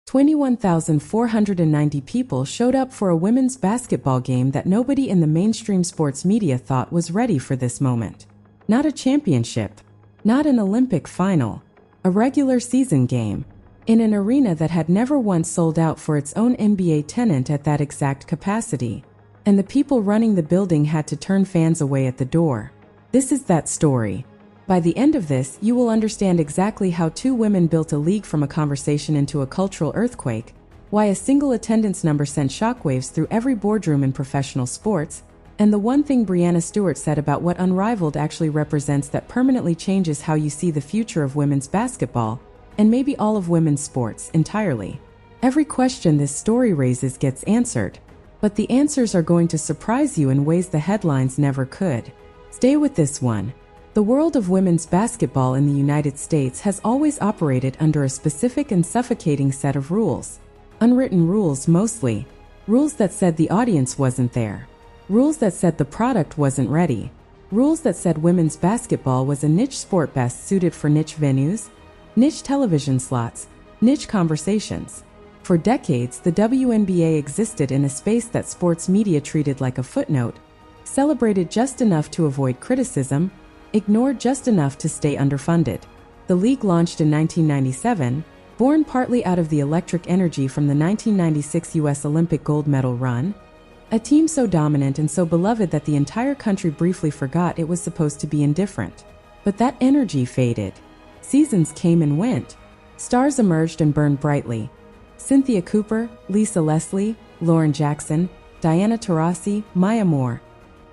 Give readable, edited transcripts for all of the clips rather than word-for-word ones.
21,490 people showed up for a women's basketball game that nobody in the mainstream sports media thought was ready for this moment. Not a championship, not an Olympic final, a regular season game, in an arena that had never once sold out for its own NBA tenant at that exact capacity. And the people running the building had to turn fans away at the door. This is that story. By the end of this, you will understand exactly how two women built a league from a conversation into a cultural earthquake, why a single attendance number sent shockwaves through every boardroom in professional sports, and the one thing Breanna Stewart said about what Unrivaled actually represents that permanently changes how you see the future of women's basketball, and maybe all of women's sports entirely. Every question this story raises gets answered, but the answers are going to surprise you in ways the headlines never could. Stay with this one. The world of women's basketball in the United States has always operated under a specific and suffocating set of rules. Unwritten rules mostly. Rules that said the audience wasn't there. Rules that said the product wasn't ready. Rules that said women's basketball was a niche sport best suited for niche venues, niche television slots, niche conversations. For decades, the WNBA existed in a space that sports media treated like a footnote, celebrated just enough to avoid criticism, ignored just enough to stay underfunded. The league launched in 1997, born partly out of the electric energy from the 1996 U.S. Olympic gold medal run, a team so dominant and so beloved that the entire country briefly forgot it was supposed to be indifferent. But that energy faded. Seasons came and went. Stars emerged and burned brightly. Cynthia Cooper, Lisa Leslie, Lauren Jackson, Diana Taurasi, Maya Moore.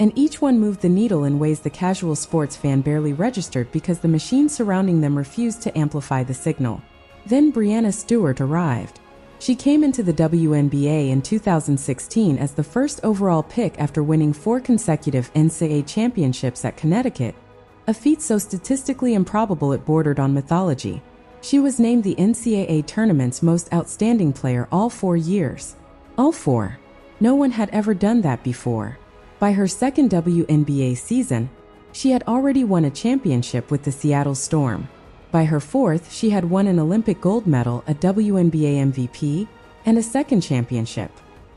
And each one moved the needle in ways the casual sports fan barely registered because the machine surrounding them refused to amplify the signal. Then Breanna Stewart arrived. She came into the WNBA in 2016 as the first overall pick after winning 4 consecutive NCAA championships at Connecticut, a feat so statistically improbable it bordered on mythology. She was named the NCAA tournament's most outstanding player all 4 years. All 4. No one had ever done that before. By her second WNBA season, she had already won a championship with the Seattle Storm. By her 4th, she had won an Olympic gold medal, a WNBA MVP, and a second championship.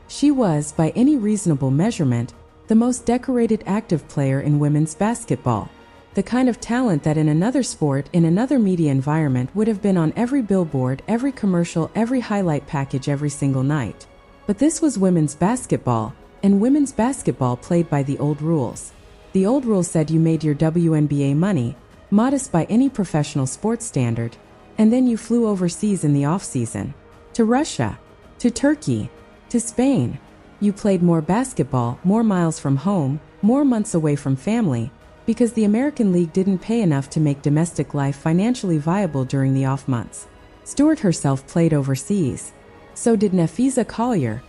She was, by any reasonable measurement, the most decorated active player in women's basketball. The kind of talent that in another sport, in another media environment would have been on every billboard, every commercial, every highlight package every single night. But this was women's basketball. And women's basketball played by the old rules. The old rules said you made your WNBA money, modest by any professional sports standard, and then you flew overseas in the off-season. To Russia, to Turkey, to Spain. You played more basketball, more miles from home, more months away from family, because the American League didn't pay enough to make domestic life financially viable during the off months. Stewart herself played overseas. So did Nafisa Collier,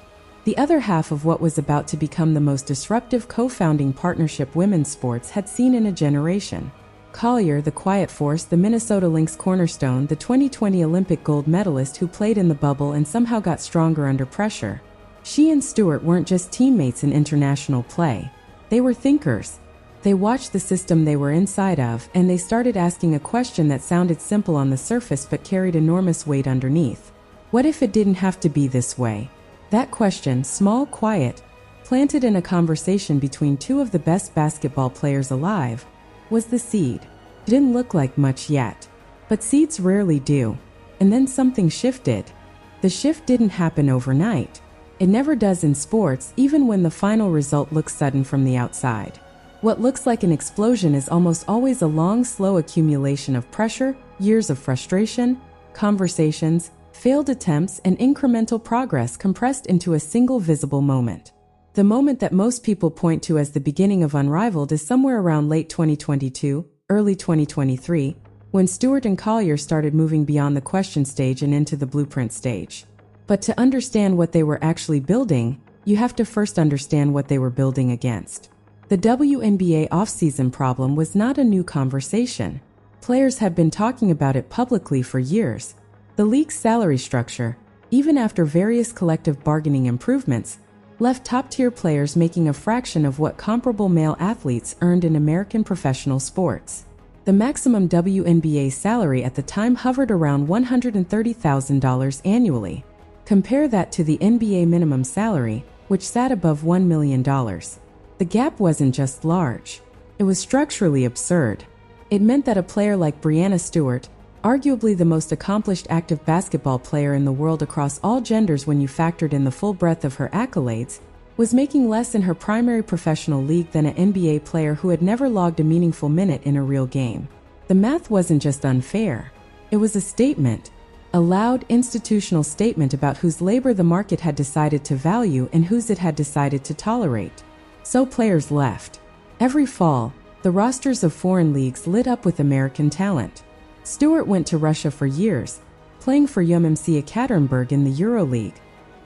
the other half of what was about to become the most disruptive co-founding partnership women's sports had seen in a generation. Collier, the quiet force, the Minnesota Lynx cornerstone, the 2020 Olympic gold medalist who played in the bubble and somehow got stronger under pressure. She and Stewart weren't just teammates in international play. They were thinkers. They watched the system they were inside of, and they started asking a question that sounded simple on the surface but carried enormous weight underneath. What if it didn't have to be this way? That question, small, quiet, planted in a conversation between two of the best basketball players alive, was the seed. It didn't look like much yet, but seeds rarely do. And then something shifted. The shift didn't happen overnight. It never does in sports, even when the final result looks sudden from the outside. What looks like an explosion is almost always a long, slow accumulation of pressure, years of frustration, conversations, failed attempts, and incremental progress compressed into a single visible moment. The moment that most people point to as the beginning of Unrivaled is somewhere around late 2022, early 2023, when Stewart and Collier started moving beyond the question stage and into the blueprint stage. But to understand what they were actually building, you have to first understand what they were building against. The WNBA offseason problem was not a new conversation. Players had been talking about it publicly for years. The league's salary structure, even after various collective bargaining improvements, left top-tier players making a fraction of what comparable male athletes earned in American professional sports. The maximum WNBA salary at the time hovered around $130,000 annually. Compare that to the NBA minimum salary, which sat above $1 million. The gap wasn't just large. It was structurally absurd. It meant that a player like Breanna Stewart, arguably the most accomplished active basketball player in the world across all genders when you factored in the full breadth of her accolades, was making less in her primary professional league than an NBA player who had never logged a meaningful minute in a real game. The math wasn't just unfair. It was a statement, a loud, institutional statement about whose labor the market had decided to value and whose it had decided to tolerate. So players left. Every fall, the rosters of foreign leagues lit up with American talent. Stewart went to Russia for years, playing for UMMC Ekaterinburg in the EuroLeague,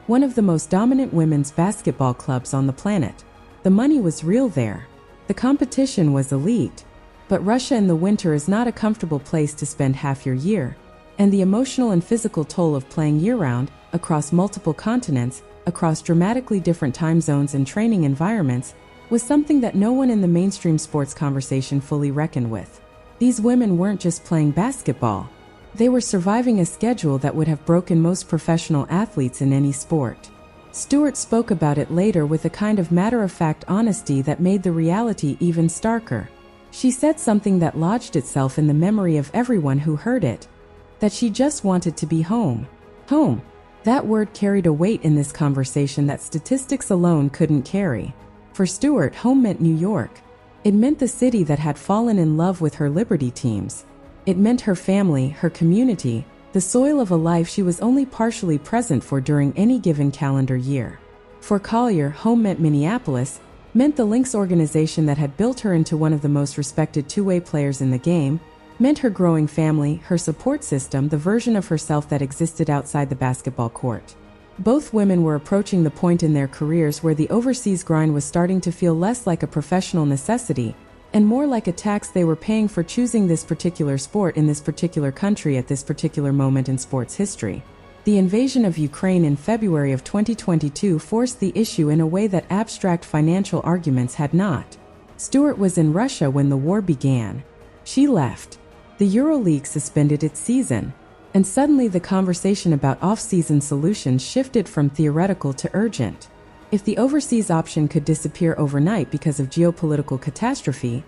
one of the most dominant women's basketball clubs on the planet. The money was real there. The competition was elite. But Russia in the winter is not a comfortable place to spend half your year, and the emotional and physical toll of playing year-round, across multiple continents, across dramatically different time zones and training environments, was something that no one in the mainstream sports conversation fully reckoned with. These women weren't just playing basketball. They were surviving a schedule that would have broken most professional athletes in any sport. Stewart spoke about it later with a kind of matter-of-fact honesty that made the reality even starker. She said something that lodged itself in the memory of everyone who heard it, that she just wanted to be home. Home. That word carried a weight in this conversation that statistics alone couldn't carry. For Stewart, home meant New York. It meant the city that had fallen in love with her Liberty teams. It meant her family, her community, the soil of a life she was only partially present for during any given calendar year. For Collier, home meant Minneapolis, meant the Lynx organization that had built her into one of the most respected two-way players in the game, meant her growing family, her support system, the version of herself that existed outside the basketball court. Both women were approaching the point in their careers where the overseas grind was starting to feel less like a professional necessity and more like a tax they were paying for choosing this particular sport in this particular country at this particular moment in sports history. The invasion of Ukraine in February of 2022 forced the issue in a way that abstract financial arguments had not. Stewart was in Russia when the war began. She left. The EuroLeague suspended its season, and suddenly the conversation about off-season solutions shifted from theoretical to urgent. If the overseas option could disappear overnight because of geopolitical catastrophe,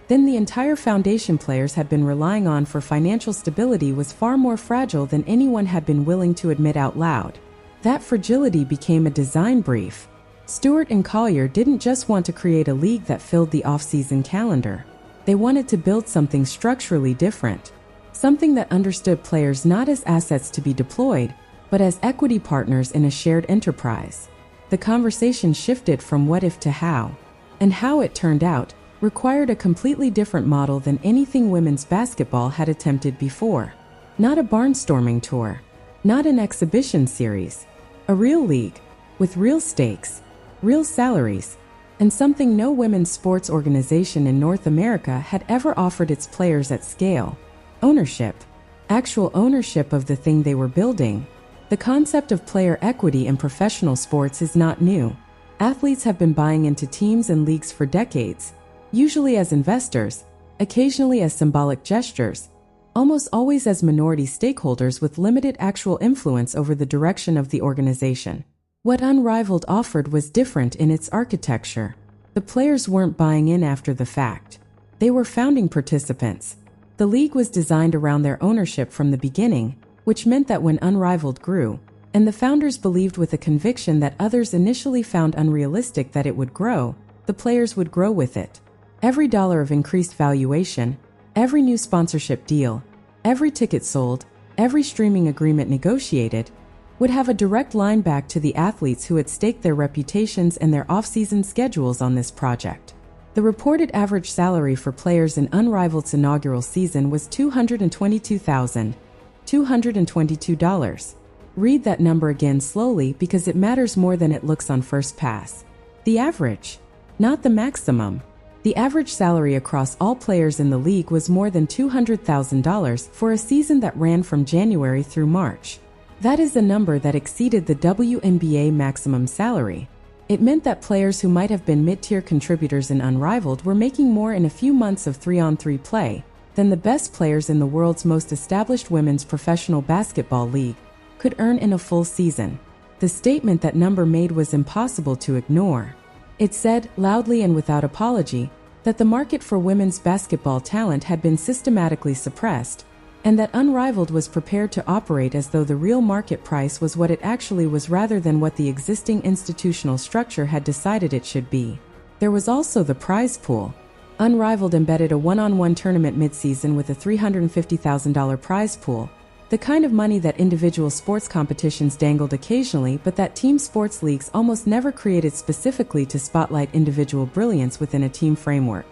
then the entire foundation players had been relying on for financial stability was far more fragile than anyone had been willing to admit out loud. That fragility became a design brief. Stewart and Collier didn't just want to create a league that filled the off-season calendar. They wanted to build something structurally different, something that understood players not as assets to be deployed, but as equity partners in a shared enterprise. The conversation shifted from what if to how, and how, it turned out, required a completely different model than anything women's basketball had attempted before. Not a barnstorming tour, not an exhibition series, a real league, with real stakes, real salaries, and something no women's sports organization in North America had ever offered its players at scale: ownership. Actual ownership of the thing they were building. The concept of player equity in professional sports is not new. Athletes have been buying into teams and leagues for decades, usually as investors, occasionally as symbolic gestures, almost always as minority stakeholders with limited actual influence over the direction of the organization. What Unrivaled offered was different in its architecture. The players weren't buying in after the fact. They were founding participants. The league was designed around their ownership from the beginning, which meant that when Unrivaled grew, and the founders believed with a conviction that others initially found unrealistic that it would grow, the players would grow with it. Every dollar of increased valuation, every new sponsorship deal, every ticket sold, every streaming agreement negotiated, would have a direct line back to the athletes who had staked their reputations and their off-season schedules on this project. The reported average salary for players in Unrivaled's inaugural season was $222,222. Read that number again slowly because it matters more than it looks on first pass. The average, not the maximum. The average salary across all players in the league was more than $200,000 for a season that ran from January through March. That is a number that exceeded the WNBA maximum salary. It meant that players who might have been mid-tier contributors in Unrivaled were making more in a few months of 3-on-3 play than the best players in the world's most established women's professional basketball league could earn in a full season. The statement that number made was impossible to ignore. It said, loudly and without apology, that the market for women's basketball talent had been systematically suppressed, and that Unrivaled was prepared to operate as though the real market price was what it actually was rather than what the existing institutional structure had decided it should be. There was also the prize pool. Unrivaled embedded a one-on-one tournament mid-season with a $350,000 prize pool, the kind of money that individual sports competitions dangled occasionally but that team sports leagues almost never created specifically to spotlight individual brilliance within a team framework.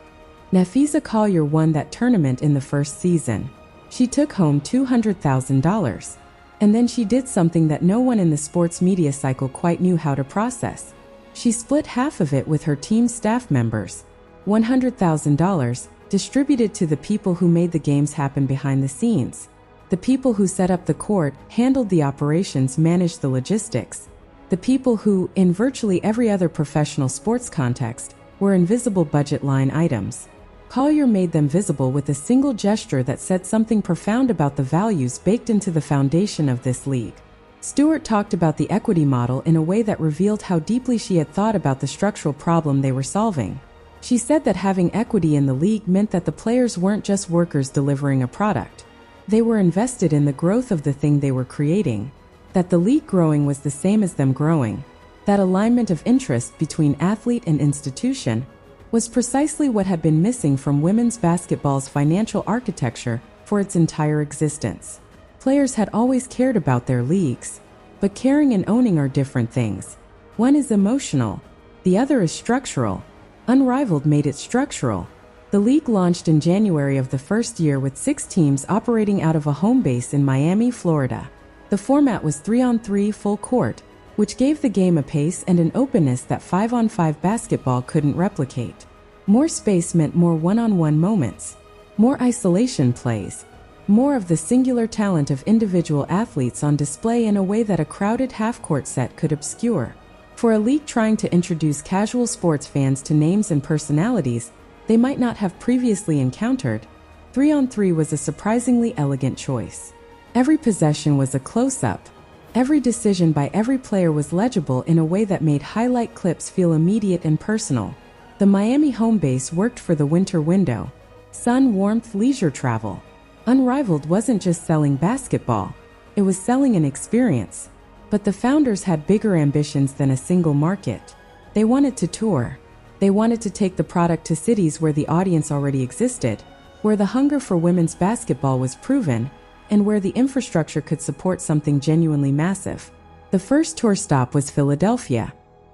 Nafisa Collier won that tournament in the first season. She took home $200,000. And then she did something that no one in the sports media cycle quite knew how to process. She split half of it with her team's staff members. $100,000 distributed to the people who made the games happen behind the scenes. The people who set up the court, handled the operations, managed the logistics. The people who, in virtually every other professional sports context, were invisible budget line items. Collier made them visible with a single gesture that said something profound about the values baked into the foundation of this league. Stewart talked about the equity model in a way that revealed how deeply she had thought about the structural problem they were solving. She said that having equity in the league meant that the players weren't just workers delivering a product. They were invested in the growth of the thing they were creating. That the league growing was the same as them growing. That alignment of interest between athlete and institution was precisely what had been missing from women's basketball's financial architecture for its entire existence. Players had always cared about their leagues, but caring and owning are different things. One is emotional, the other is structural. Unrivaled made it structural. The league launched in January of the first year with 6 teams operating out of a home base in Miami, Florida. The format was 3-on-3 full court, which gave the game a pace and an openness that 5-on-5 basketball couldn't replicate. More space meant more one-on-one moments, more isolation plays, more of the singular talent of individual athletes on display in a way that a crowded half-court set could obscure. For a league trying to introduce casual sports fans to names and personalities they might not have previously encountered, 3-on-3 was a surprisingly elegant choice. Every possession was a close-up. Every decision by every player was legible in a way that made highlight clips feel immediate and personal. The Miami home base worked for the winter window. Sun, warmth, leisure travel. Unrivaled wasn't just selling basketball. It was selling an experience. But the founders had bigger ambitions than a single market. They wanted to tour. They wanted to take the product to cities where the audience already existed, where the hunger for women's basketball was proven, and where the infrastructure could support something genuinely massive. The first tour stop was Philadelphia.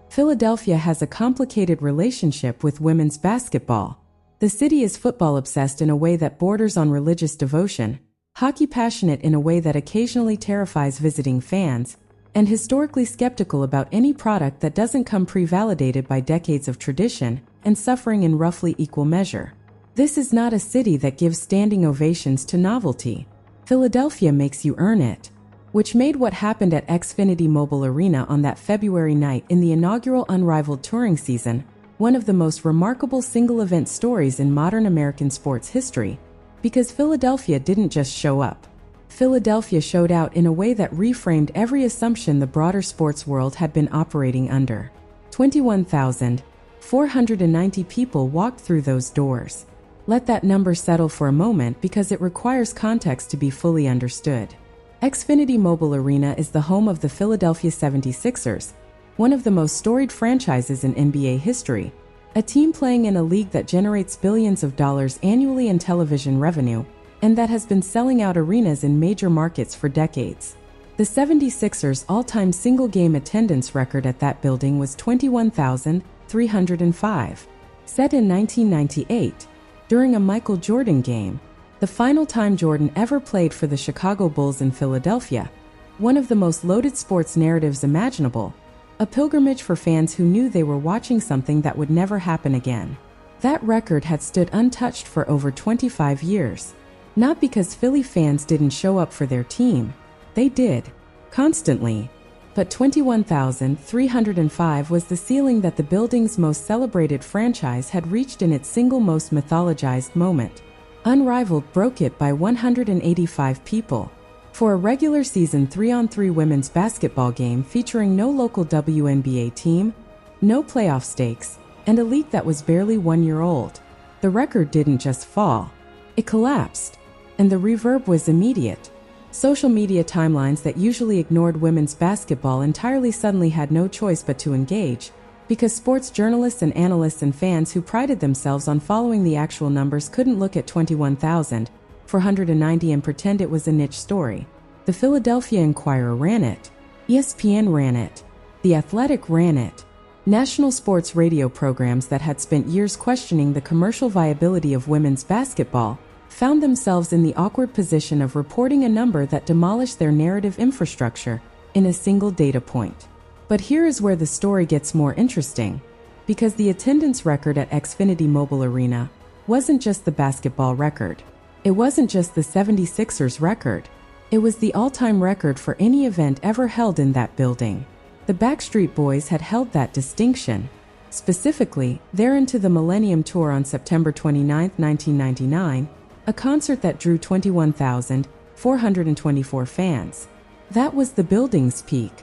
Philadelphia has a complicated relationship with women's basketball. The city is football obsessed in a way that borders on religious devotion, hockey passionate in a way that occasionally terrifies visiting fans, and historically skeptical about any product that doesn't come pre-validated by decades of tradition and suffering in roughly equal measure. This is not a city that gives standing ovations to novelty. Philadelphia makes you earn it, which made what happened at Xfinity Mobile Arena on that February night in the inaugural Unrivaled touring season one of the most remarkable single-event stories in modern American sports history, because Philadelphia didn't just show up. Philadelphia showed out in a way that reframed every assumption the broader sports world had been operating under. 21,490 people walked through those doors. Let that number settle for a moment because it requires context to be fully understood. Xfinity Mobile Arena is the home of the Philadelphia 76ers, one of the most storied franchises in NBA history, a team playing in a league that generates billions of dollars annually in television revenue, and that has been selling out arenas in major markets for decades. The 76ers' all-time single-game attendance record at that building was 21,305. Set in 1998, during a Michael Jordan game, the final time Jordan ever played for the Chicago Bulls in Philadelphia, one of the most loaded sports narratives imaginable, a pilgrimage for fans who knew they were watching something that would never happen again. That record had stood untouched for over 25 years. Not because Philly fans didn't show up for their team. They did. Constantly. But 21,305 was the ceiling that the building's most celebrated franchise had reached in its single most mythologized moment. Unrivaled broke it by 185 people. For a regular season 3-on-3 women's basketball game featuring no local WNBA team, no playoff stakes, and a league that was barely 1 year old, the record didn't just fall, it collapsed. And the reverb was immediate. Social media timelines that usually ignored women's basketball entirely suddenly had no choice but to engage, because sports journalists and analysts and fans who prided themselves on following the actual numbers couldn't look at 21,490 and pretend it was a niche story. The Philadelphia Inquirer ran it. ESPN ran it. The Athletic ran it. National sports radio programs that had spent years questioning the commercial viability of women's basketball found themselves in the awkward position of reporting a number that demolished their narrative infrastructure in a single data point. But here is where the story gets more interesting, because the attendance record at Xfinity Mobile Arena wasn't just the basketball record. It wasn't just the 76ers record. It was the all-time record for any event ever held in that building. The Backstreet Boys had held that distinction. Specifically, their Into the Millennium Tour on September 29, 1999, a concert that drew 21,424 fans. That was the building's peak,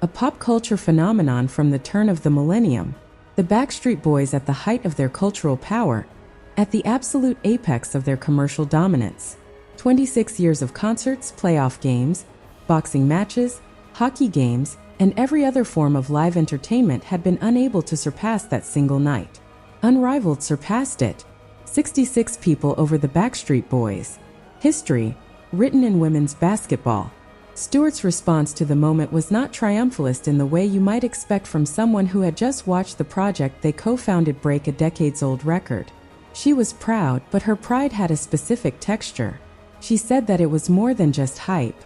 a pop culture phenomenon from the turn of the millennium. The Backstreet Boys at the height of their cultural power, at the absolute apex of their commercial dominance. 26 years of concerts, playoff games, boxing matches, hockey games, and every other form of live entertainment had been unable to surpass that single night. Unrivaled surpassed it. 66 people over the Backstreet Boys. History, written in women's basketball. Stewart's response to the moment was not triumphalist in the way you might expect from someone who had just watched the project they co-founded break a decades-old record. She was proud, but her pride had a specific texture. She said that it was more than just hype.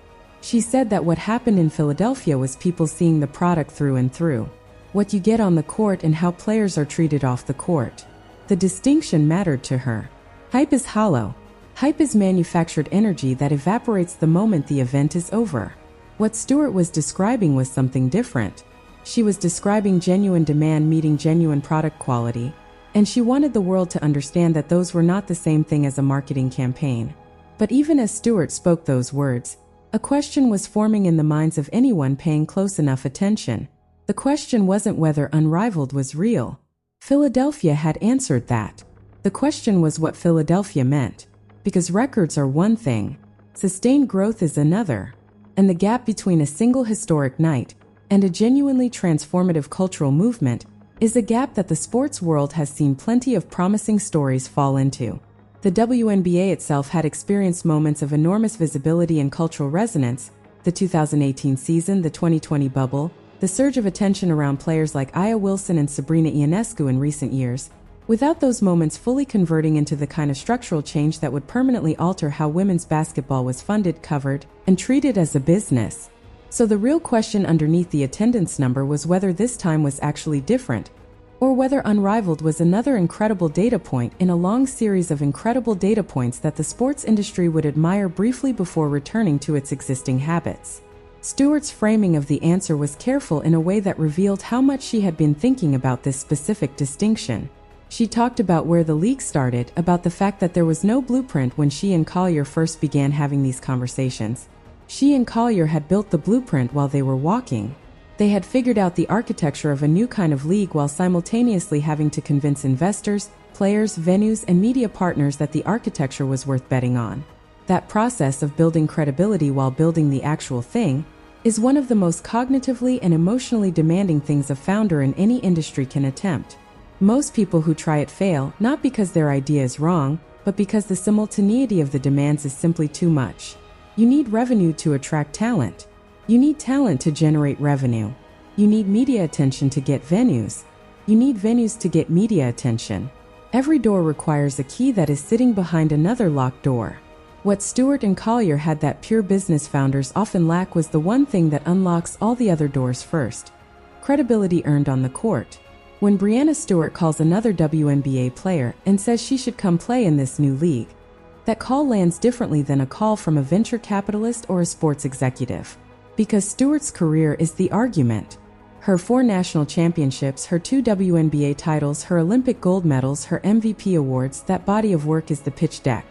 She said that what happened in Philadelphia was people seeing the product through and through. What you get on the court and how players are treated off the court. The distinction mattered to her. Hype is hollow. Hype is manufactured energy that evaporates the moment the event is over. What Stewart was describing was something different. She was describing genuine demand meeting genuine product quality, and she wanted the world to understand that those were not the same thing as a marketing campaign. But even as Stewart spoke those words, a question was forming in the minds of anyone paying close enough attention. The question wasn't whether Unrivaled was real. Philadelphia had answered that. The question was what Philadelphia meant. Because records are one thing, sustained growth is another, and the gap between a single historic night and a genuinely transformative cultural movement is a gap that the sports world has seen plenty of promising stories fall into. The WNBA itself had experienced moments of enormous visibility and cultural resonance, the 2018 season, the 2020 bubble, the surge of attention around players like Aya Wilson and Sabrina Ionescu in recent years, without those moments fully converting into the kind of structural change that would permanently alter how women's basketball was funded, covered, and treated as a business. So the real question underneath the attendance number was whether this time was actually different, or whether Unrivaled was another incredible data point in a long series of incredible data points that the sports industry would admire briefly before returning to its existing habits. Stewart's framing of the answer was careful in a way that revealed how much she had been thinking about this specific distinction. She talked about where the league started, about the fact that there was no blueprint when she and Collier first began having these conversations. She and Collier had built the blueprint while they were walking. They had figured out the architecture of a new kind of league while simultaneously having to convince investors, players, venues, and media partners that the architecture was worth betting on. That process of building credibility while building the actual thing is one of the most cognitively and emotionally demanding things a founder in any industry can attempt. Most people who try it fail, not because their idea is wrong, but because the simultaneity of the demands is simply too much. You need revenue to attract talent. You need talent to generate revenue. You need media attention to get venues. You need venues to get media attention. Every door requires a key that is sitting behind another locked door. What Stewart and Collier had that pure business founders often lack was the one thing that unlocks all the other doors first. Credibility earned on the court. When Breanna Stewart calls another WNBA player and says she should come play in this new league, that call lands differently than a call from a venture capitalist or a sports executive. Because Stewart's career is the argument. Her 4 national championships, her 2 WNBA titles, her Olympic gold medals, her MVP awards, that body of work is the pitch deck.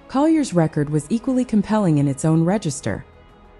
Collier's record was equally compelling in its own register.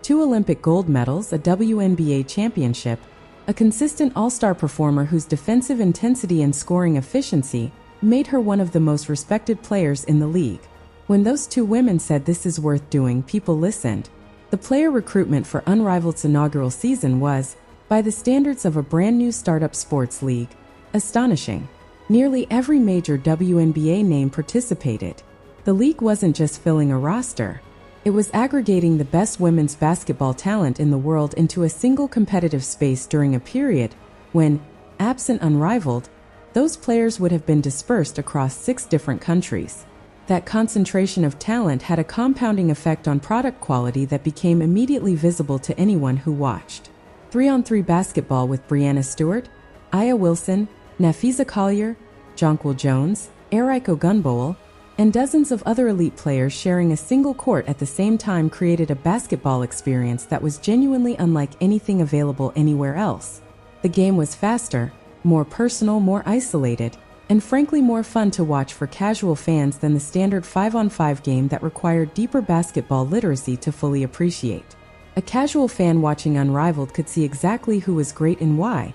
2 Olympic gold medals, a WNBA championship, a consistent all-star performer whose defensive intensity and scoring efficiency made her one of the most respected players in the league. When those 2 women said this is worth doing, people listened. The player recruitment for Unrivaled's inaugural season was, by the standards of a brand new startup sports league, astonishing. Nearly every major WNBA name participated. The league wasn't just filling a roster. It was aggregating the best women's basketball talent in the world into a single competitive space during a period when, absent Unrivaled, those players would have been dispersed across 6 different countries. That concentration of talent had a compounding effect on product quality that became immediately visible to anyone who watched. 3-on-3 basketball with Breanna Stewart, Aya Wilson, Nafisa Collier, Jonquil Jones, Eriko Gunbowl, and dozens of other elite players sharing a single court at the same time created a basketball experience that was genuinely unlike anything available anywhere else. The game was faster, more personal, more isolated, and frankly more fun to watch for casual fans than the standard 5-on-5 game that required deeper basketball literacy to fully appreciate. A casual fan watching Unrivaled could see exactly who was great and why,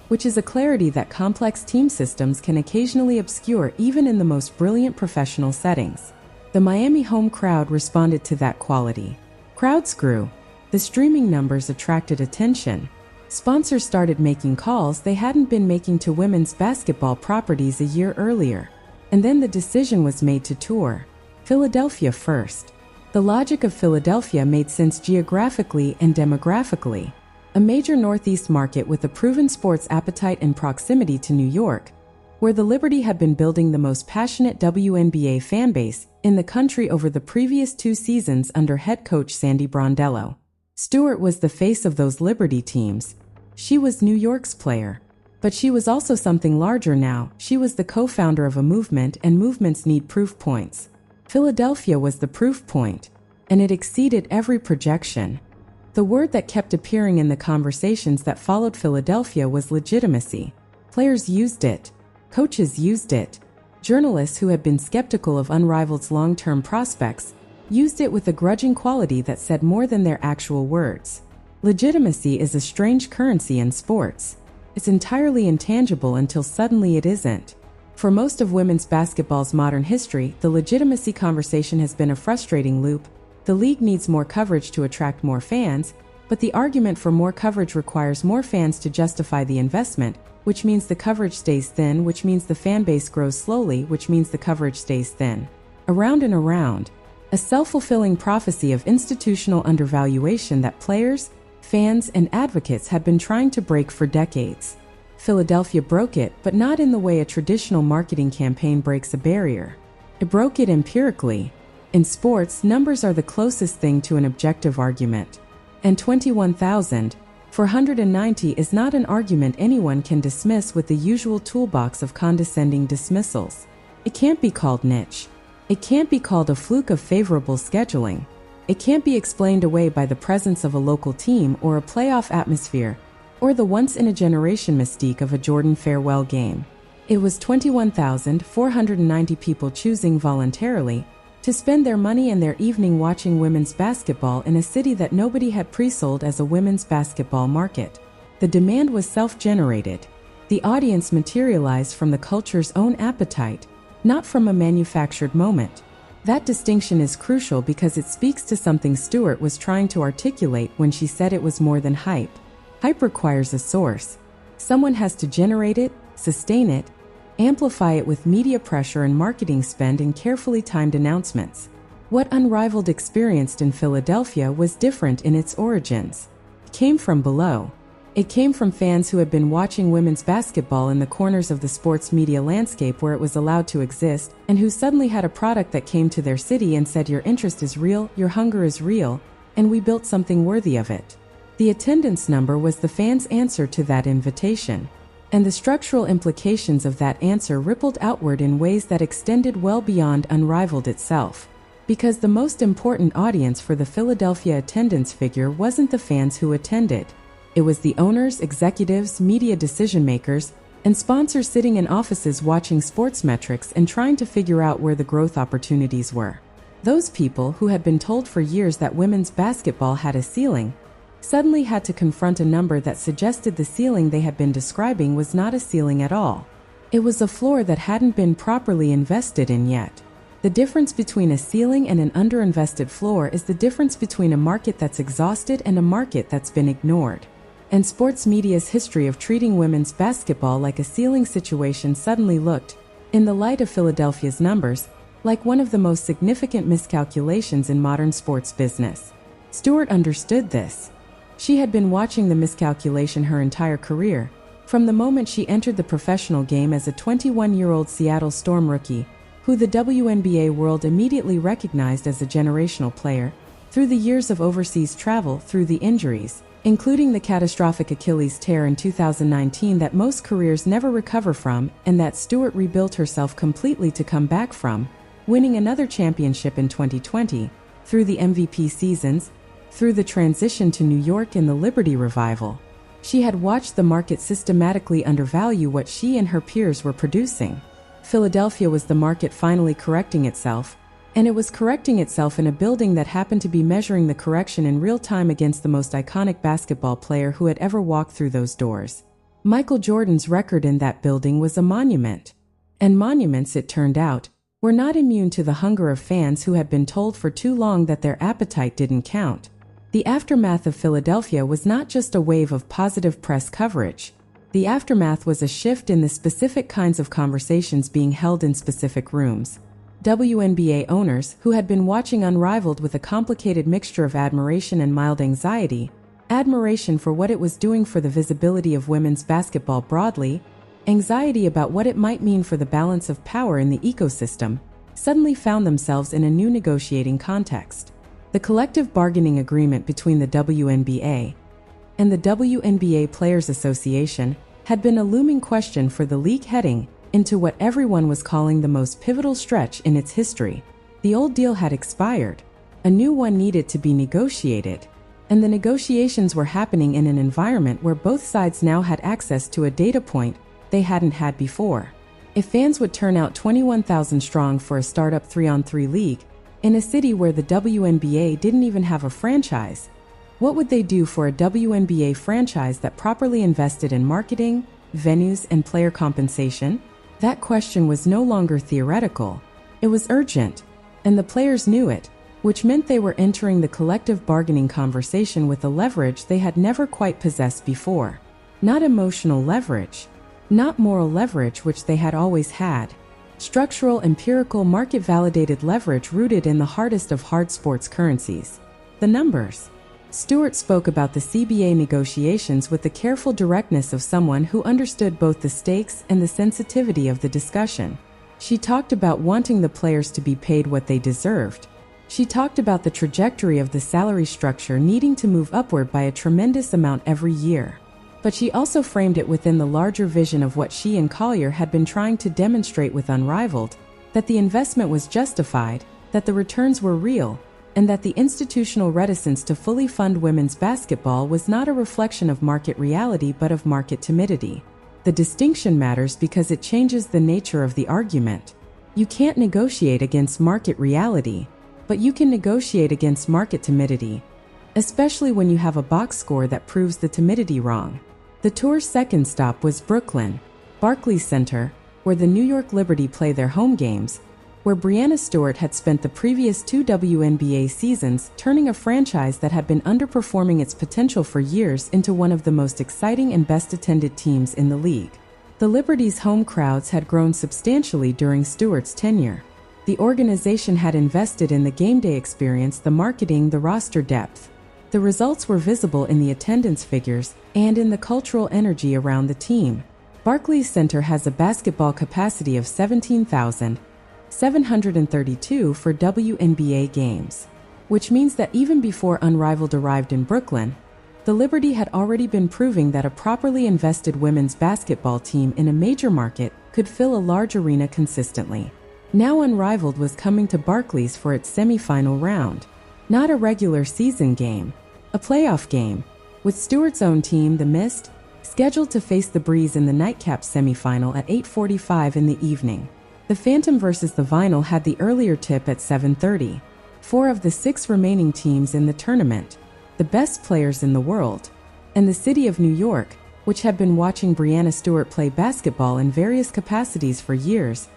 which is a clarity that complex team systems can occasionally obscure even in the most brilliant professional settings. The Miami home crowd responded to that quality. Crowds grew. The streaming numbers attracted attention. Sponsors started making calls they hadn't been making to women's basketball properties a year earlier. And then the decision was made to tour Philadelphia first. The logic of Philadelphia made sense geographically and demographically. A major Northeast market with a proven sports appetite and proximity to New York, where the Liberty had been building the most passionate WNBA fanbase in the country over the previous 2 seasons under head coach Sandy Brondello. Stewart was the face of those Liberty teams. She was New York's player. But she was also something larger now. She was the co-founder of a movement, and movements need proof points. Philadelphia was the proof point, and it exceeded every projection. The word that kept appearing in the conversations that followed Philadelphia was legitimacy. Players used it. Coaches used it. Journalists who had been skeptical of Unrivaled's long-term prospects used it with a grudging quality that said more than their actual words. Legitimacy is a strange currency in sports. It's entirely intangible until suddenly it isn't. For most of women's basketball's modern history, the legitimacy conversation has been a frustrating loop. The league needs more coverage to attract more fans, but the argument for more coverage requires more fans to justify the investment, which means the coverage stays thin, which means the fan base grows slowly, which means the coverage stays thin. Around and around. A self-fulfilling prophecy of institutional undervaluation that players, fans, and advocates had been trying to break for decades. Philadelphia broke it, but not in the way a traditional marketing campaign breaks a barrier. It broke it empirically. In sports, numbers are the closest thing to an objective argument. And 21,490 is not an argument anyone can dismiss with the usual toolbox of condescending dismissals. It can't be called niche. It can't be called a fluke of favorable scheduling. It can't be explained away by the presence of a local team or a playoff atmosphere, or the once-in-a-generation mystique of a Jordan farewell game. It was 21,490 people choosing voluntarily to spend their money and their evening watching women's basketball in a city that nobody had pre-sold as a women's basketball market. The demand was self-generated. The audience materialized from the culture's own appetite, not from a manufactured moment. That distinction is crucial because it speaks to something Stewart was trying to articulate when she said it was more than hype. Hype requires a source. Someone has to generate it, sustain it, amplify it with media pressure and marketing spend and carefully timed announcements. What Unrivaled experienced in Philadelphia was different in its origins. It came from below. It came from fans who had been watching women's basketball in the corners of the sports media landscape where it was allowed to exist, and who suddenly had a product that came to their city and said, "Your interest is real, your hunger is real, and we built something worthy of it." The attendance number was the fans' answer to that invitation. And the structural implications of that answer rippled outward in ways that extended well beyond Unrivaled itself. Because the most important audience for the Philadelphia attendance figure wasn't the fans who attended. It was the owners, executives, media decision-makers, and sponsors sitting in offices watching sports metrics and trying to figure out where the growth opportunities were. Those people who had been told for years that women's basketball had a ceiling suddenly had to confront a number that suggested the ceiling they had been describing was not a ceiling at all. It was a floor that hadn't been properly invested in yet. The difference between a ceiling and an underinvested floor is the difference between a market that's exhausted and a market that's been ignored. And sports media's history of treating women's basketball like a ceiling situation suddenly looked, in the light of Philadelphia's numbers, like one of the most significant miscalculations in modern sports business. Stewart understood this. She had been watching the miscalculation her entire career, from the moment she entered the professional game as a 21-year-old Seattle Storm rookie, who the WNBA world immediately recognized as a generational player, through the years of overseas travel, through the injuries, including the catastrophic Achilles tear in 2019 that most careers never recover from and that Stewart rebuilt herself completely to come back from, winning another championship in 2020, through the MVP seasons, through the transition to New York and the Liberty revival. She had watched the market systematically undervalue what she and her peers were producing. Philadelphia was the market finally correcting itself, and it was correcting itself in a building that happened to be measuring the correction in real time against the most iconic basketball player who had ever walked through those doors. Michael Jordan's record in that building was a monument. And monuments, it turned out, were not immune to the hunger of fans who had been told for too long that their appetite didn't count. The aftermath of Philadelphia was not just a wave of positive press coverage. The aftermath was a shift in the specific kinds of conversations being held in specific rooms. WNBA owners, who had been watching Unrivaled with a complicated mixture of admiration and mild anxiety, admiration for what it was doing for the visibility of women's basketball broadly, anxiety about what it might mean for the balance of power in the ecosystem, suddenly found themselves in a new negotiating context. The collective bargaining agreement between the WNBA and the WNBA Players Association had been a looming question for the league heading into what everyone was calling the most pivotal stretch in its history. The old deal had expired. A new one needed to be negotiated. And the negotiations were happening in an environment where both sides now had access to a data point they hadn't had before. If fans would turn out 21,000 strong for a startup 3-on-3 league, in a city where the WNBA didn't even have a franchise, what would they do for a WNBA franchise that properly invested in marketing, venues, and player compensation? That question was no longer theoretical. It was urgent, and the players knew it, which meant they were entering the collective bargaining conversation with a leverage they had never quite possessed before. Not emotional leverage, not moral leverage, which they had always had. Structural, empirical, market-validated leverage rooted in the hardest of hard sports currencies: the numbers. Stewart spoke about the CBA negotiations with the careful directness of someone who understood both the stakes and the sensitivity of the discussion. She talked about wanting the players to be paid what they deserved. She talked about the trajectory of the salary structure needing to move upward by a tremendous amount every year. But she also framed it within the larger vision of what she and Collier had been trying to demonstrate with Unrivaled, that the investment was justified, that the returns were real, and that the institutional reticence to fully fund women's basketball was not a reflection of market reality but of market timidity. The distinction matters because it changes the nature of the argument. You can't negotiate against market reality, but you can negotiate against market timidity, especially when you have a box score that proves the timidity wrong. The tour's second stop was Brooklyn, Barclays Center, where the New York Liberty play their home games, where Breanna Stewart had spent the previous 2 WNBA seasons turning a franchise that had been underperforming its potential for years into one of the most exciting and best-attended teams in the league. The Liberty's home crowds had grown substantially during Stewart's tenure. The organization had invested in the game day experience, the marketing, the roster depth. The results were visible in the attendance figures and in the cultural energy around the team. Barclays Center has a basketball capacity of 17,732 for WNBA games, which means that even before Unrivaled arrived in Brooklyn, the Liberty had already been proving that a properly invested women's basketball team in a major market could fill a large arena consistently. Now Unrivaled was coming to Barclays for its semifinal round. Not a regular season game, a playoff game, with Stewart's own team, the Mist, scheduled to face the Breeze in the nightcap semifinal at 8:45 in the evening. The Phantom versus the Vinyl had the earlier tip at 7:30. 4 of the 6 remaining teams in the tournament, the best players in the world, and the city of New York, which had been watching Breanna Stewart play basketball in various capacities for years,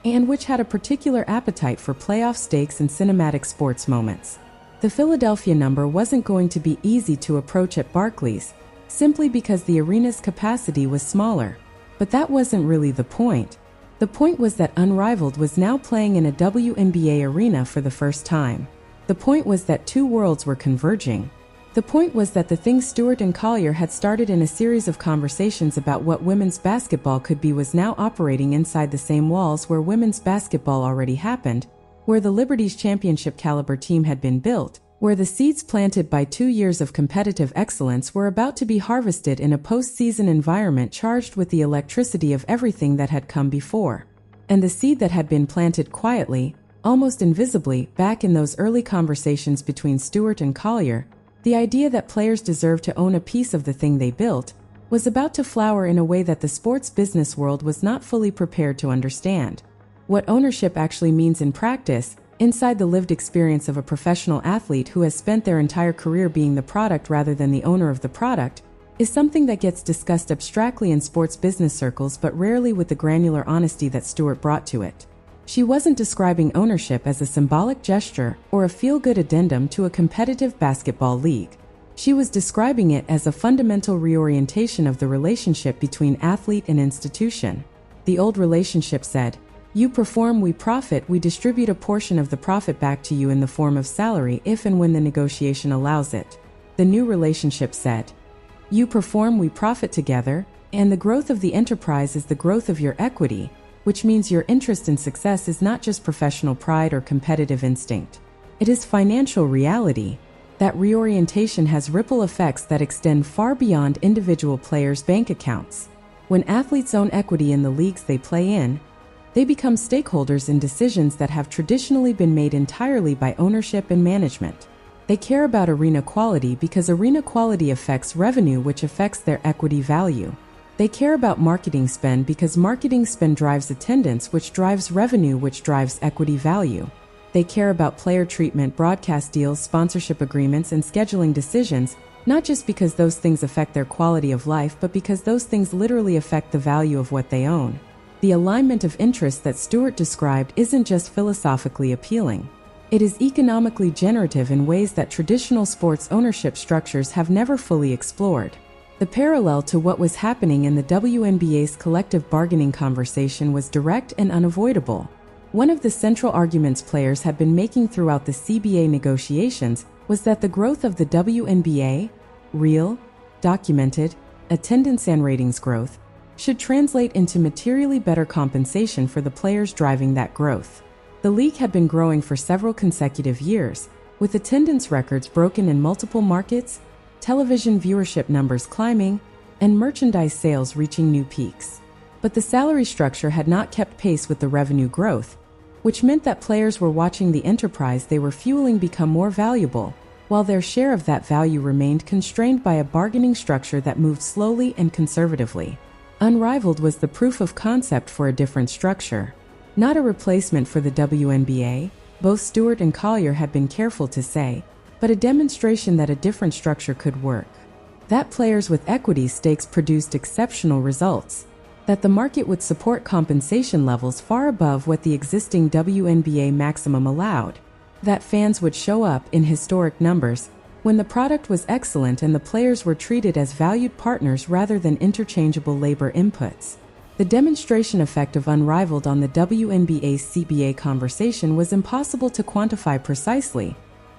and which had a particular appetite for playoff stakes and cinematic sports moments. The Philadelphia number wasn't going to be easy to approach at Barclays, simply because the arena's capacity was smaller. But that wasn't really the point. The point was that Unrivaled was now playing in a WNBA arena for the first time. The point was that 2 worlds were converging. The point was that the thing Stewart and Collier had started in a series of conversations about what women's basketball could be was now operating inside the same walls where women's basketball already happened, where the Liberty's championship caliber team had been built, where the seeds planted by 2 years of competitive excellence were about to be harvested in a postseason environment charged with the electricity of everything that had come before. And the seed that had been planted quietly, almost invisibly, back in those early conversations between Stewart and Collier, the idea that players deserved to own a piece of the thing they built, was about to flower in a way that the sports business world was not fully prepared to understand. What ownership actually means in practice, inside the lived experience of a professional athlete who has spent their entire career being the product rather than the owner of the product, is something that gets discussed abstractly in sports business circles but rarely with the granular honesty that Stewart brought to it. She wasn't describing ownership as a symbolic gesture or a feel-good addendum to a competitive basketball league. She was describing it as a fundamental reorientation of the relationship between athlete and institution. The old relationship said, "You perform, we profit, we distribute a portion of the profit back to you in the form of salary if and when the negotiation allows it." The new relationship said, "You perform, we profit together, and the growth of the enterprise is the growth of your equity," which means your interest in success is not just professional pride or competitive instinct. It is financial reality. That reorientation has ripple effects that extend far beyond individual players' bank accounts. When athletes own equity in the leagues they play in, they become stakeholders in decisions that have traditionally been made entirely by ownership and management. They care about arena quality because arena quality affects revenue, which affects their equity value. They care about marketing spend because marketing spend drives attendance, which drives revenue, which drives equity value. They care about player treatment, broadcast deals, sponsorship agreements, and scheduling decisions, not just because those things affect their quality of life, but because those things literally affect the value of what they own. The alignment of interests that Stewart described isn't just philosophically appealing. It is economically generative in ways that traditional sports ownership structures have never fully explored. The parallel to what was happening in the WNBA's collective bargaining conversation was direct and unavoidable. One of the central arguments players had been making throughout the CBA negotiations was that the growth of the WNBA, real, documented, attendance and ratings growth, should translate into materially better compensation for the players driving that growth. The league had been growing for several consecutive years, with attendance records broken in multiple markets, television viewership numbers climbing, and merchandise sales reaching new peaks. But the salary structure had not kept pace with the revenue growth, which meant that players were watching the enterprise they were fueling become more valuable, while their share of that value remained constrained by a bargaining structure that moved slowly and conservatively. Unrivaled was the proof of concept for a different structure. Not a replacement for the WNBA, both Stewart and Collier had been careful to say, but a demonstration that a different structure could work. That players with equity stakes produced exceptional results. That the market would support compensation levels far above what the existing WNBA maximum allowed. That fans would show up in historic numbers when the product was excellent and the players were treated as valued partners rather than interchangeable labor inputs. The demonstration effect of Unrivaled on the WNBA's CBA conversation was impossible to quantify precisely,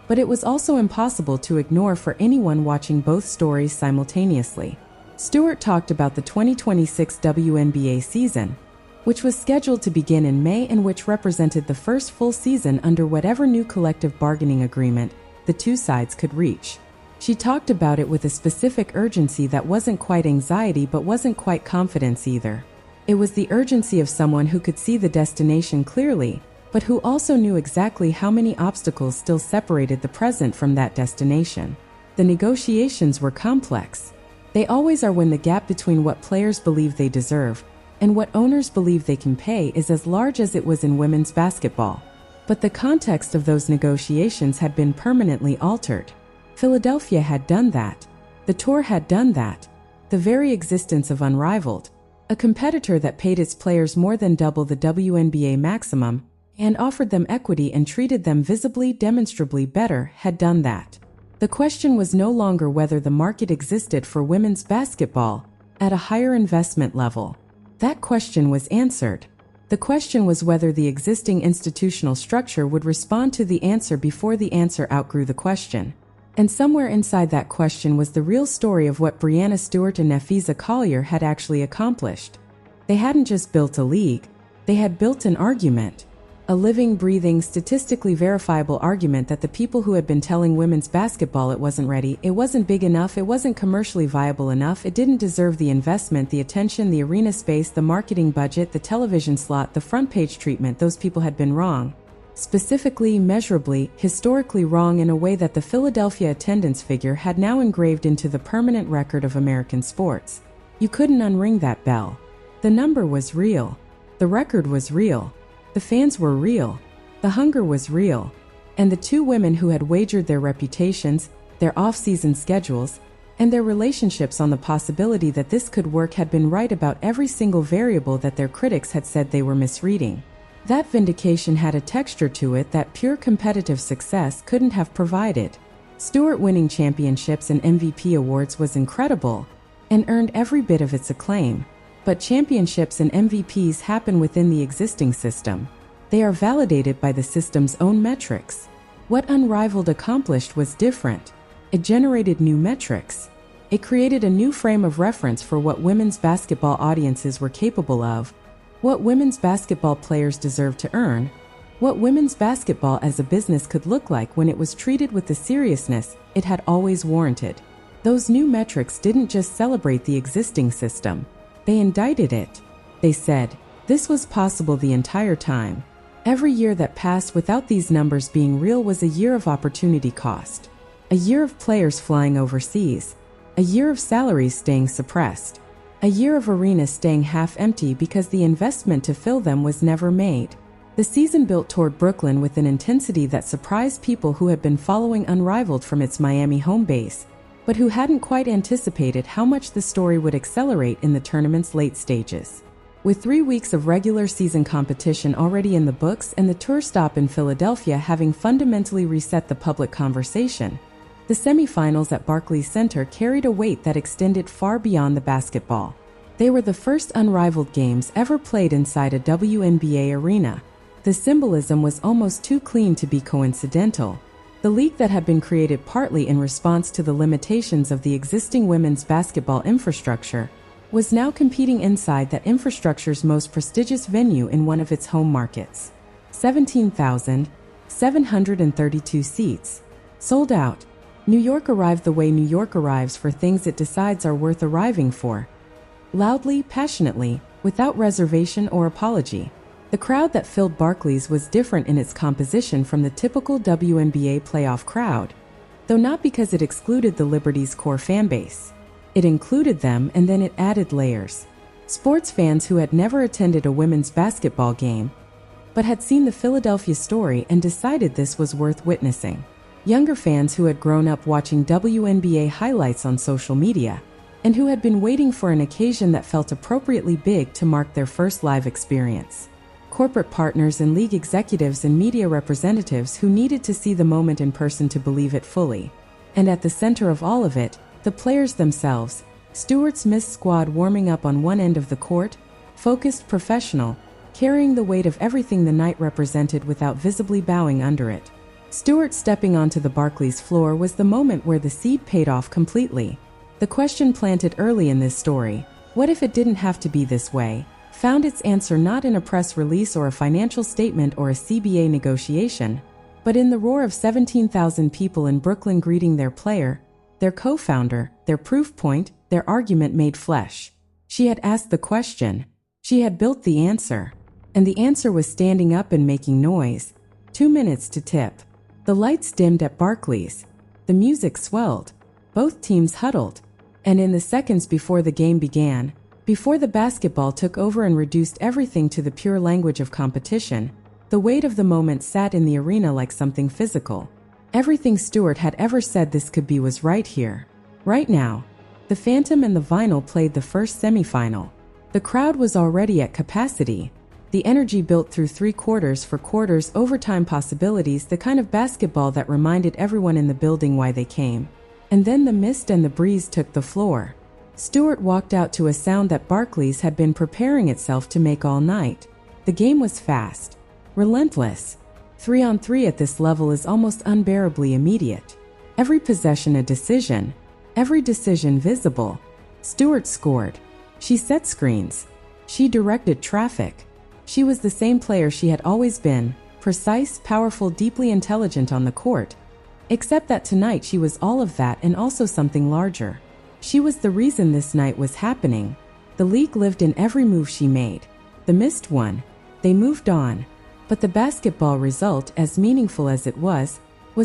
but it was also impossible to ignore for anyone watching both stories simultaneously. Stewart talked about the 2026 WNBA season, which was scheduled to begin in May and which represented the first full season under whatever new collective bargaining agreement the two sides could reach. She talked about it with a specific urgency that wasn't quite anxiety but wasn't quite confidence either. It was the urgency of someone who could see the destination clearly, but who also knew exactly how many obstacles still separated the present from that destination. The negotiations were complex. They always are when the gap between what players believe they deserve and what owners believe they can pay is as large as it was in women's basketball. But the context of those negotiations had been permanently altered. Philadelphia had done that. The tour had done that. The very existence of Unrivaled, a competitor that paid its players more than double the WNBA maximum and offered them equity and treated them visibly, demonstrably better, had done that. The question was no longer whether the market existed for women's basketball at a higher investment level. That question was answered. The question was whether the existing institutional structure would respond to the answer before the answer outgrew the question. And somewhere inside that question was the real story of what Breanna Stewart and Nafisa Collier had actually accomplished. They hadn't just built a league, they had built an argument. A living, breathing, statistically verifiable argument that the people who had been telling women's basketball it wasn't ready, it wasn't big enough, it wasn't commercially viable enough, it didn't deserve the investment, the attention, the arena space, the marketing budget, the television slot, the front page treatment, those people had been wrong. Specifically, measurably, historically wrong in a way that the Philadelphia attendance figure had now engraved into the permanent record of American sports. You couldn't unring that bell. The number was real. The record was real. The fans were real. The hunger was real. And the two women who had wagered their reputations, their off-season schedules, and their relationships on the possibility that this could work had been right about every single variable that their critics had said they were misreading. That vindication had a texture to it that pure competitive success couldn't have provided. Stewart winning championships and MVP awards was incredible and earned every bit of its acclaim. But championships and MVPs happen within the existing system. They are validated by the system's own metrics. What Unrivaled accomplished was different. It generated new metrics. It created a new frame of reference for what women's basketball audiences were capable of, what women's basketball players deserved to earn, what women's basketball as a business could look like when it was treated with the seriousness it had always warranted. Those new metrics didn't just celebrate the existing system. They indicted it. They said, this was possible the entire time. Every year that passed without these numbers being real was a year of opportunity cost. A year of players flying overseas. A year of salaries staying suppressed. A year of arenas staying half empty because the investment to fill them was never made. The season built toward Brooklyn with an intensity that surprised people who had been following Unrivaled from its Miami home base, but who hadn't quite anticipated how much the story would accelerate in the tournament's late stages. With 3 weeks of regular season competition already in the books and the tour stop in Philadelphia having fundamentally reset the public conversation, the semifinals at Barclays Center carried a weight that extended far beyond the basketball. They were the first Unrivaled games ever played inside a WNBA arena. The symbolism was almost too clean to be coincidental. The league that had been created partly in response to the limitations of the existing women's basketball infrastructure was now competing inside that infrastructure's most prestigious venue in one of its home markets. 17,732 seats. Sold out. New York arrived the way New York arrives for things it decides are worth arriving for. Loudly, passionately, without reservation or apology. The crowd that filled Barclays was different in its composition from the typical WNBA playoff crowd, though not because it excluded the Liberty's core fanbase. It included them and then it added layers. Sports fans who had never attended a women's basketball game, but had seen the Philadelphia story and decided this was worth witnessing. Younger fans who had grown up watching WNBA highlights on social media, and who had been waiting for an occasion that felt appropriately big to mark their first live experience. Corporate partners and league executives and media representatives who needed to see the moment in person to believe it fully. And at the center of all of it, the players themselves, Stewart's Miss squad warming up on one end of the court, focused, professional, carrying the weight of everything the night represented without visibly bowing under it. Stewart stepping onto the Barclays floor was the moment where the seed paid off completely. The question planted early in this story, what if it didn't have to be this way, found its answer not in a press release or a financial statement or a CBA negotiation, but in the roar of 17,000 people in Brooklyn greeting their player, their co-founder, their proof point, their argument made flesh. She had asked the question. She had built the answer. And the answer was standing up and making noise. 2 minutes to tip. The lights dimmed at Barclays. The music swelled. Both teams huddled. And in the seconds before the game began, before the basketball took over and reduced everything to the pure language of competition, The weight of the moment sat in the arena like something physical. Everything Stewart had ever said this could be was right here, right now. The Phantom and the Vinyl played the first semifinal. The crowd was already at capacity. The energy built through 3 quarters for quarters, overtime possibilities, the kind of basketball that reminded everyone in the building why they came. And then the mist and the breeze took the floor. Stewart walked out to a sound that Barclays had been preparing itself to make all night. The game was fast, relentless. 3-on-3 at this level is almost unbearably immediate. Every possession a decision, every decision visible. Stewart scored. She set screens. She directed traffic. She was the same player she had always been, precise, powerful, deeply intelligent on the court. Except that tonight she was all of that and also something larger. She was the reason this night was happening. The league lived in every move she made. The Mist won. They moved on. But the basketball result, as meaningful as it was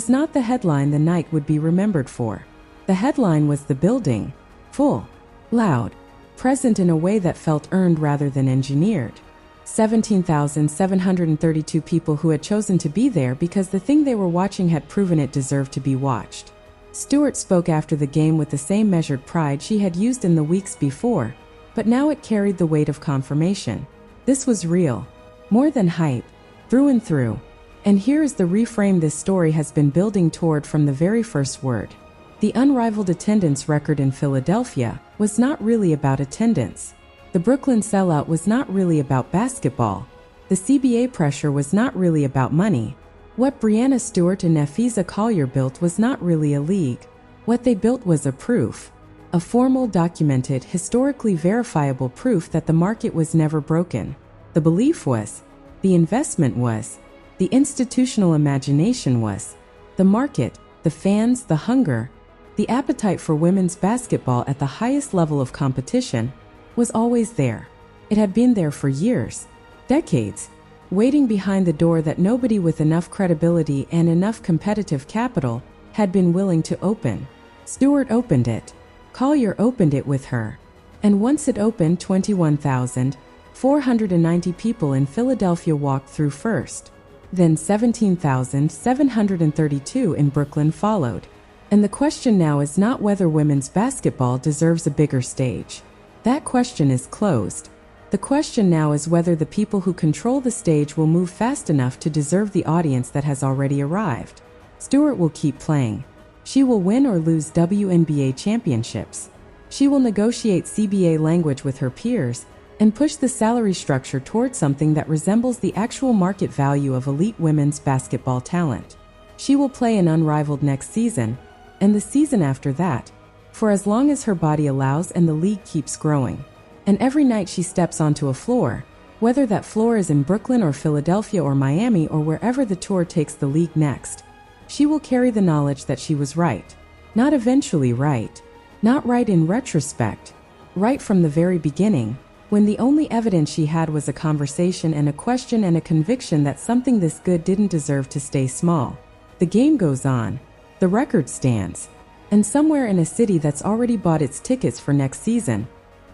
not the headline the night would be remembered for. The headline was the building. Full. Loud. Present in a way that felt earned rather than engineered. 17,732 people who had chosen to be there because the thing they were watching had proven it deserved to be watched. Stewart spoke after the game with the same measured pride she had used in the weeks before, but now it carried the weight of confirmation. This was real. More than hype. Through and through. And here is the reframe this story has been building toward from the very first word. The unrivaled attendance record in Philadelphia was not really about attendance. The Brooklyn sellout was not really about basketball. The CBA pressure was not really about money. What Breanna Stewart and Nafisa Collier built was not really a league. What they built was a proof. A formal, documented, historically verifiable proof that the market was never broken. The belief was. The investment was. The institutional imagination was. The market, the fans, the hunger, the appetite for women's basketball at the highest level of competition was always there. It had been there for years, decades, waiting behind the door that nobody with enough credibility and enough competitive capital had been willing to open. Stewart opened it. Collier opened it with her. And once it opened, 21,490 people in Philadelphia walked through first. Then 17,732 in Brooklyn followed. And the question now is not whether women's basketball deserves a bigger stage. That question is closed. The question now is whether the people who control the stage will move fast enough to deserve the audience that has already arrived. Stewart will keep playing. She will win or lose WNBA championships. She will negotiate CBA language with her peers and push the salary structure toward something that resembles the actual market value of elite women's basketball talent. She will play an Unrivaled next season, and the season after that, for as long as her body allows and the league keeps growing. And every night she steps onto a floor, whether that floor is in Brooklyn or Philadelphia or Miami or wherever the tour takes the league next, she will carry the knowledge that she was right. Not eventually right. Not right in retrospect. Right from the very beginning, when the only evidence she had was a conversation and a question and a conviction that something this good didn't deserve to stay small. The game goes on. The record stands. And somewhere in a city that's already bought its tickets for next season,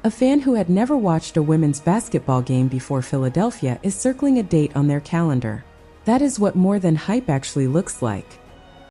a fan who had never watched a women's basketball game before Philadelphia is circling a date on their calendar. That is what more than hype actually looks like.